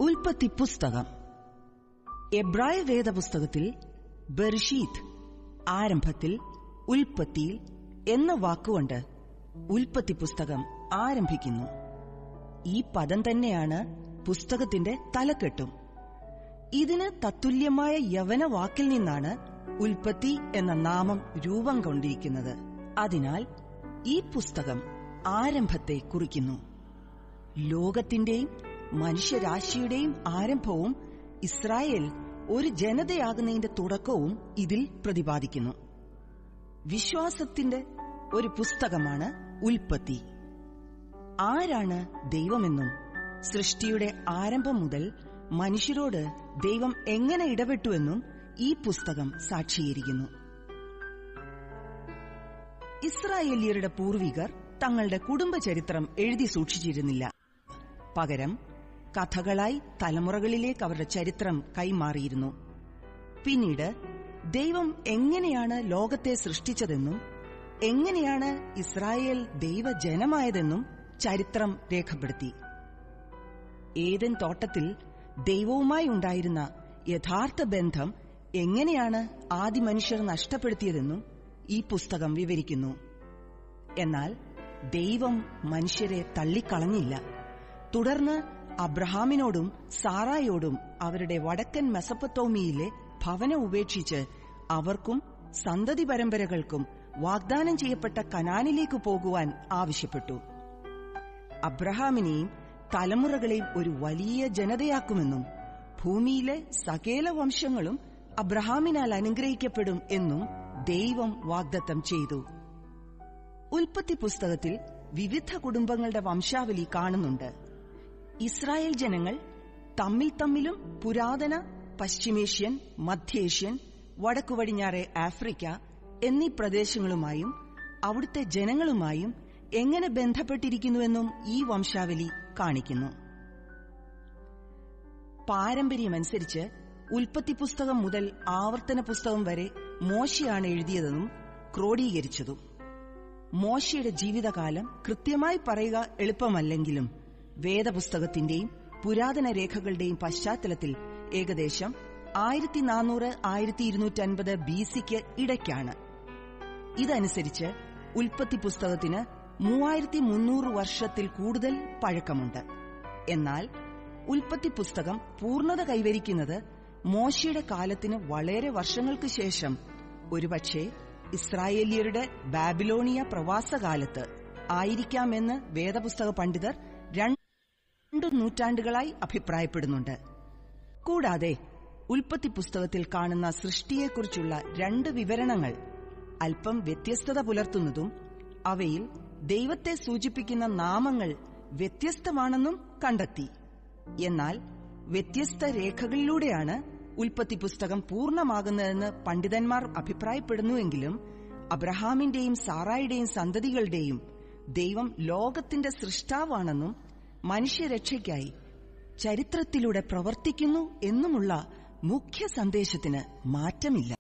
ഉൽപ്പത്തി പുസ്തകം. എബ്രായ വേദപുസ്തകത്തിൽ ബെർഷീത്ത്, ആരംഭത്തിൽ, ഉൽപ്പത്തിയിൽ എന്ന വാക്കുകൊണ്ട് ഉൽപ്പത്തി പുസ്തകം ആരംഭിക്കുന്നു. ഈ പദം തന്നെയാണ് പുസ്തകത്തിന്റെ തലക്കെട്ടും. ഇതിന് തത്തുല്യമായ യവന വാക്കിൽ നിന്നാണ് ഉൽപ്പത്തി എന്ന നാമം രൂപം കൊണ്ടിരിക്കുന്നത്. അതിനാൽ ഈ പുസ്തകം ആരംഭത്തെ കുറിക്കുന്നു. ലോകത്തിന്റെയും മനുഷ്യരാശിയുടെയും ആരംഭവും ഇസ്രായേൽ ഒരു ജനതയാകുന്നതിന്റെ തുടക്കവും ഇതിൽ പ്രതിപാദിക്കുന്നു. വിശ്വാസത്തിന്റെ ഒരു പുസ്തകമാണ് ഉൽപ്പത്തി. ആരാണ് ദൈവമെന്നും സൃഷ്ടിയുടെ ആരംഭം മുതൽ മനുഷ്യരോട് ദൈവം എങ്ങനെ ഇടപെട്ടുവെന്നും ഈ പുസ്തകം സാക്ഷീകരിക്കുന്നു. ഇസ്രായേല്യരുടെ പൂർവികർ തങ്ങളുടെ കുടുംബചരിത്രം എഴുതി സൂക്ഷിച്ചിരുന്നില്ല. പകരം കഥകളായി തലമുറകളിലേക്ക് അവരുടെ ചരിത്രം കൈമാറിയിരുന്നു. പിന്നീട് ദൈവം എങ്ങനെയാണ് ലോകത്തെ സൃഷ്ടിച്ചതെന്നും എങ്ങനെയാണ് ഇസ്രായേൽ ദൈവജനമായതെന്നും ചരിത്രം രേഖപ്പെടുത്തി. ഏദൻ തോട്ടത്തിൽ ദൈവവുമായി ഉണ്ടായിരുന്ന യഥാർത്ഥ ബന്ധം എങ്ങനെയാണ് ആദി മനുഷ്യർ നഷ്ടപ്പെടുത്തിയതെന്നും ഈ പുസ്തകം വിവരിക്കുന്നു. എന്നാൽ ദൈവം മനുഷ്യരെ തള്ളിക്കളഞ്ഞില്ല. തുടർന്ന് അബ്രഹാമിനോടും സാറായോടും അവരുടെ വടക്കൻ മെസൊപ്പൊത്താമിയയിലെ ഭവനം ഉപേക്ഷിച്ച് അവർക്കും സന്തതി പരമ്പരകൾക്കും വാഗ്ദാനം ചെയ്യപ്പെട്ട കനാനിലേക്ക് പോകുവാൻ ആവശ്യപ്പെട്ടു. അബ്രഹാമിനെയും തലമുറകളെയും ഒരു വലിയ ജനതയാക്കുമെന്നും ഭൂമിയിലെ സകല വംശങ്ങളും അബ്രഹാമിനാൽ അനുഗ്രഹിക്കപ്പെടും എന്നും ദൈവം വാഗ്ദത്തം ചെയ്തു. ഉൽപ്പത്തി പുസ്തകത്തിൽ വിവിധ കുടുംബങ്ങളുടെ വംശാവലി കാണുന്നുണ്ട്. ഇസ്രായേൽ ജനങ്ങൾ തമ്മിലും പുരാതന പശ്ചിമേഷ്യൻ, മധ്യേഷ്യൻ, വടക്കുപടിഞ്ഞാറെ ആഫ്രിക്ക എന്നീ പ്രദേശങ്ങളുമായും അവിടുത്തെ ജനങ്ങളുമായും എങ്ങനെ ബന്ധപ്പെട്ടിരിക്കുന്നുവെന്നും ഈ വംശാവലി കാണിക്കുന്നു. പാരമ്പര്യമനുസരിച്ച് ഉൽപ്പത്തി പുസ്തകം മുതൽ ആവർത്തന പുസ്തകം വരെ മോശയാണ് എഴുതിയതെന്നും ക്രോഡീകരിച്ചതും. മോശയുടെ ജീവിതകാലം കൃത്യമായി പറയുക എളുപ്പമല്ലെങ്കിലും വേദപുസ്തകത്തിന്റെയും പുരാതന രേഖകളുടെയും പശ്ചാത്തലത്തിൽ ഏകദേശം 1400-1250 BC-ക്ക് ഇടയ്ക്കാണ്. ഇതനുസരിച്ച് ഉൽപ്പത്തി പുസ്തകത്തിന് 3300 വർഷത്തിൽ കൂടുതൽ പഴക്കമുണ്ട്. എന്നാൽ ഉൽപ്പത്തി പുസ്തകം പൂർണ്ണത കൈവരിക്കുന്നത് മോശയുടെ കാലത്തിന് വളരെ വർഷങ്ങൾക്ക് ശേഷം, ഒരുപക്ഷെ ഇസ്രായേല്യരുടെ ബാബിലോണിയ പ്രവാസകാലത്ത് ആയിരിക്കാമെന്ന് വേദപുസ്തക പണ്ഡിതർ 2 നൂറ്റാണ്ടുകളായി അഭിപ്രായപ്പെടുന്നുണ്ട്. കൂടാതെ ഉൽപ്പത്തി പുസ്തകത്തിൽ കാണുന്ന സൃഷ്ടിയെക്കുറിച്ചുള്ള 2 വിവരണങ്ങൾ അല്പം വ്യത്യസ്തത പുലർത്തുന്നതും അവയിൽ ദൈവത്തെ സൂചിപ്പിക്കുന്ന നാമങ്ങൾ വ്യത്യസ്തമാണെന്നും കണ്ടെത്തി. എന്നാൽ വ്യത്യസ്ത രേഖകളിലൂടെയാണ് ഉൽപ്പത്തി പുസ്തകം പൂർണ്ണമാകുന്നതെന്ന് പണ്ഡിതന്മാർ അഭിപ്രായപ്പെടുന്നുവെങ്കിലും അബ്രഹാമിന്റെയും സാറായുടെയും സന്തതികളുടെയും ദൈവം ലോകത്തിന്റെ സൃഷ്ടാവാണെന്നും മനുഷ്യരക്ഷയ്ക്കായി ചരിത്രത്തിലൂടെ പ്രവർത്തിക്കുന്നു എന്നുമുള്ള മുഖ്യ സന്ദേശത്തിന് മാറ്റമില്ല.